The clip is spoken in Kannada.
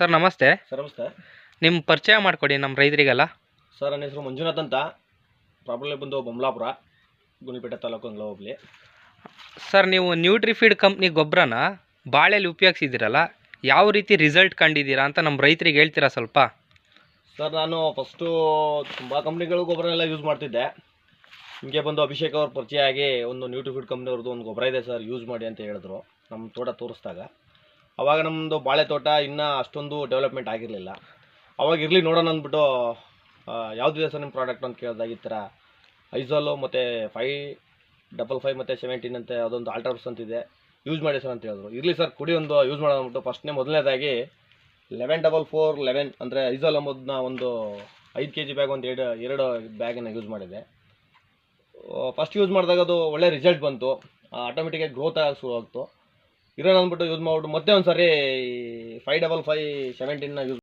ಸರ್ ನಮಸ್ತೆ. ಸರ್ ನಮಸ್ತೆ. ನಿಮ್ಮ ಪರಿಚಯ ಮಾಡಿಕೊಡಿ ನಮ್ಮ ರೈತರಿಗೆಲ್ಲ. ಸರ್ ನನ್ನ ಹೆಸರು ಮಂಜುನಾಥ್ ಅಂತ, ಪ್ರಾಬ್ಲಮ್ ಬಂದು ಬೊಮ್ಮಲಾಪುರ, ಗುಣಿಪೇಟೆ ತಾಲೂಕು ಅಂಗ್ಲ ಹೋಬಳಿ. ಸರ್ ನೀವು ನ್ಯೂಟ್ರಿಫೀಡ್ ಕಂಪ್ನಿ ಗೊಬ್ಬರನ ಬಾಳೆಲಿ ಉಪಯೋಗಿಸಿದ್ದೀರಲ್ಲ, ಯಾವ ರೀತಿ ರಿಸಲ್ಟ್ ಕಂಡಿದ್ದೀರಾ ಅಂತ ನಮ್ಮ ರೈತರಿಗೆ ಹೇಳ್ತೀರಾ ಸ್ವಲ್ಪ? ಸರ್ ನಾನು ಫಸ್ಟು ತುಂಬ ಕಂಪ್ನಿಗಳು ಗೊಬ್ಬರನೆಲ್ಲ ಯೂಸ್ ಮಾಡ್ತಿದ್ದೆ. ಹಿಂಗೆ ಬಂದು ಅಭಿಷೇಕ್ ಅವ್ರ ಪರಿಚಯ ಆಗಿ ಒಂದು ನ್ಯೂಟ್ರಿಫೀಡ್ ಕಂಪ್ನಿಯವ್ರದ್ದು ಒಂದು ಗೊಬ್ಬರ ಇದೆ ಸರ್, ಯೂಸ್ ಮಾಡಿ ಅಂತ ಹೇಳಿದ್ರು. ನಮ್ಮ ತೋಟ ತೋರಿಸಿದಾಗ ಆವಾಗ ನಮ್ಮದು ಬಾಳೆ ತೋಟ ಇನ್ನೂ ಅಷ್ಟೊಂದು ಡೆವಲಪ್ಮೆಂಟ್ ಆಗಿರಲಿಲ್ಲ. ಅವಾಗ ಇರಲಿ ನೋಡೋಣ ಅಂದ್ಬಿಟ್ಟು ಯಾವುದಿದೆ ಸರ್ ನಿಮ್ಮ ಪ್ರಾಡಕ್ಟ್ ಅಂತ ಕೇಳಿದಾಗ ಈ ಥರ ಐಝಾಲು ಮತ್ತು 555 ಮತ್ತು 17 ಅಂತ ಅದೊಂದು ಆಲ್ಟ್ರಾಪ್ಸ್ ಅಂತಿದೆ, ಯೂಸ್ ಮಾಡಿ ಸರ್ ಅಂತ ಹೇಳಿದ್ರು. ಇರಲಿ ಸರ್ ಕುಡಿ ಒಂದು ಯೂಸ್ ಮಾಡೋಣ ಅಂದ್ಬಿಟ್ಟು ಮೊದಲನೇದಾಗಿ 114411 ಅಂದರೆ ಐಝಾಲ್ ಅಂಬೋದನ್ನ ಒಂದು 5 kg ಬ್ಯಾಗ್ ಒಂದು ಎರಡು ಬ್ಯಾಗನ್ನು ಯೂಸ್ ಮಾಡಿದೆ. ಫಸ್ಟ್ ಯೂಸ್ ಮಾಡಿದಾಗ ಅದು ಒಳ್ಳೆ ರಿಸಲ್ಟ್ ಬಂತು, ಆಟೋಮೆಟಿಕಾಗಿ ಗ್ರೋತ್ ಆಗಿ ಶುರು ಆಗ್ತು. ಇರೋಣ ಅಂದ್ಬಿಟ್ಟು ಯೂಸ್ ಮಾಡಿಬಿಟ್ಟು ಮತ್ತೆ ಒಂದು ಸಾರಿ 55517ನ ಯೂಸ್